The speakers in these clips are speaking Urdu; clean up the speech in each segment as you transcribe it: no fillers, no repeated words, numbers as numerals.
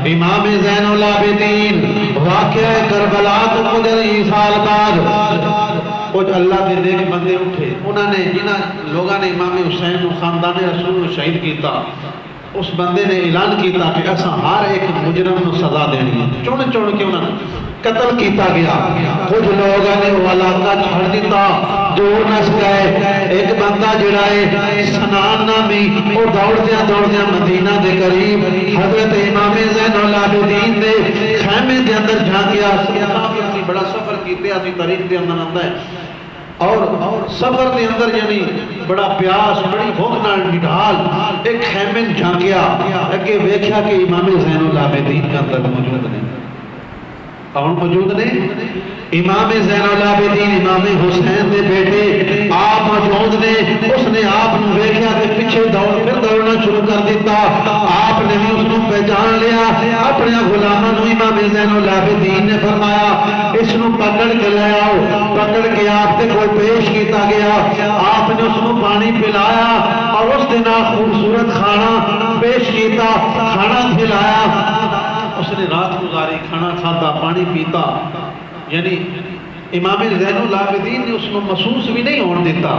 امام زین العابدین واقعہ کربلا تو گزر 20 سال بعد کچھ اللہ کے نیک بندے اٹھے، انہوں نے جنہاں لوگاں نے امام حسین و خاندان رسول کو شہید کیتا، اس بندے نے اعلان کیتا کہ اساں ہر ایک مجرم کو سزا دینی ہے، چن چن کے انہوں نے قتل کیتا گیا۔ کچھ لوگوں نے وہ علاقہ چھڑ دیتا، دور نس گئے۔ ایک بندہ جڑا ہے سنان نامی، وہ دوڑدیاں مدینہ دے قریب حضرت امام زین العابدین دے خیمے دے اندر جھانکیا۔ کافی بڑا سفر کیتے اسی تاریخ دے اندر آتا ہے، اور سفر دے اندر یعنی بڑا پیاس بڑی بھوک نال نڈال ایک خیمے جھانکیا، اگے ویکھیا کہ امام زین العابدین کا اندر موجود نہیں۔ کون موجود نے؟ امام زین العابدین امام حسین دے بیٹے آپ موجود نے۔ اس نے آپ نو ویکھیا کہ پیچھے پھر دوڑنا شروع کر دیتا۔ آپ نے بھی اس نو پہچان لیا، اپنے غلاماں نو امام زین العابدین نے فرمایا اس نو پکڑ کے لے آؤ۔ پکڑ کے آپ تے کوئی پیش کیتا گیا، آپ نے اس نو پانی پلایا اور اس دن خوبصورت کھانا پیش کیتا، کھانا کھلایا۔ اس نے رات گزاری، کھانا کھاتا، پانی پیتا، یعنی امام زین العابدین نے اس کو محسوس بھی نہیں ہون دیتا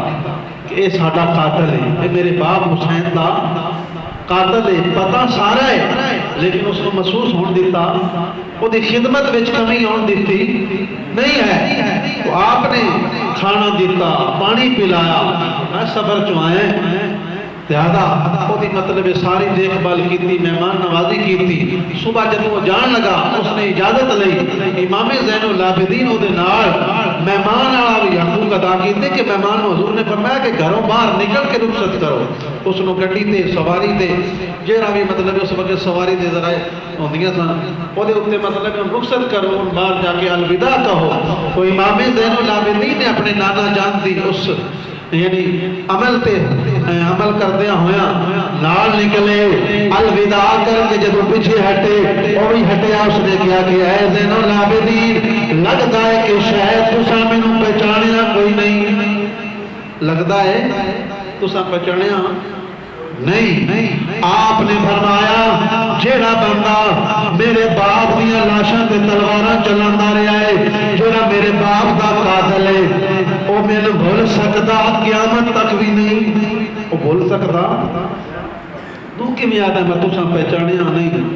کہ اے ساڈا قاتل ہے، اے میرے باپ حسین دا قاتل ہے، پتہ سارا ہے، لیکن اس کو محسوس ہون دیتا، وہ دی خدمت وچ کمی ہون دیتی نہیں ہے۔ تو آپ نے کھانا دیتا، پانی پلایا، سفر چو آئے لہذا وہ دی مطلب ساری دیکھ بھال کیتی، مہمان نوازی کیتی۔ صبح جب وہ جان لگا اس نے اجازت لئی، امام زین العابدین او دے نال مہمان والا بھی حقوق ادا کیتے کہ مہمان حضور نے فرمایا کہ گھروں باہر نکل کے رخصت کرو۔ اس نو گڈی تے سواری تے جیڑا بھی مطلب اس وقت سواری دے ذرائع ہوندیاں سن، او دے اوتے مطلب رخصت کرو، باہر جا کے الوداع کہو۔ تو امام زین العابدین نے اپنے نانا جان دی اس یعنی عمل کردیا ہویا نال نکلے، الوداع کر کے جب پیچھے ہٹے اور ہی ہٹیا، اس نے کیا کہ اے زین العابدین لگتا ہے کہ شاید تساں مینوں پہچانیا کوئی نہیں، لگتا ہے تساں پہچانیا نہیں۔ آپ نے فرمایا جیڑا بندہ میرے باپ دیاں لاشاں تے تلواراں چلاندا رہا ہے، جیڑا میرے باپ دا قاتل ہے، وہ مینوں بھول سکدا قیامت تک بھی نہیں، وہ بھول سکدا تو کیویں یاد ہے میں تساں پہچانیا نہیں۔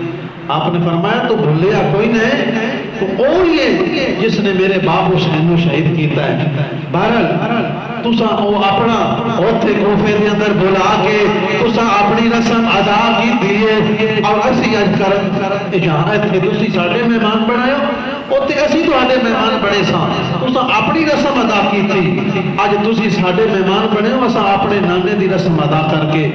آپ نے فرمایا تو بھولیا کوئی نہیں، تو وہ یہ جس نے میرے باپ حسین کو شہید کیتا ہے۔ بہرحال تساں وہ اپنا اوتھے کوفے دے اندر بلا کے تساں اپنی رسم ادا کی دیئے، اور اسی اج کر اجازت کہ تسی ساڈے مہمان بنائے اوتے اسی تواڈے مہمان بنے ساں، تساں اپنی رسم ادا کیتی، اج تسی ساڈے مہمان بنے ہو، اساں اپنے نانے دی رسم ادا کر کے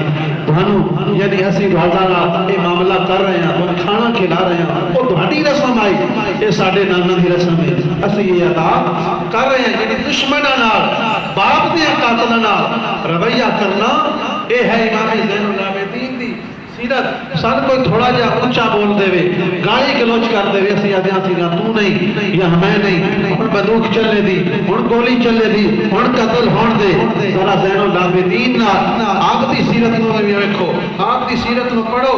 تانوں یعنی اسی تہاڈا نال یہ معاملہ کر رہے ہیں، تانوں کھانا کھلا رہے ہیں، وہ تہاڈی رسم آئی، یہ ساڈے نانا دی رسم ہے، اسی یہ ادا کر رہے ہیں۔ یعنی دشمناں نال باپ دے قاتلاں نال رویہ کرنا، یہ ہے امام زین العابدین دی سیرت۔ سن کوئی تھوڑا جہا اونچا بول دے وے، گالی گلوچ کر دے وے، اسی آدھیاں سی تو نہیں یا میں نہیں، ہن بندوق چلے دی، ہن گولی چلے دی، ہن قتل ہون دے۔ ذرا زین العابدین نال آپ دی سیرت نو بھی ویکھو، آپ دی سیرت نو پڑھو۔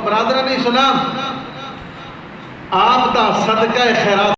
برادران اسلام، آپ دا صدقہ خیرات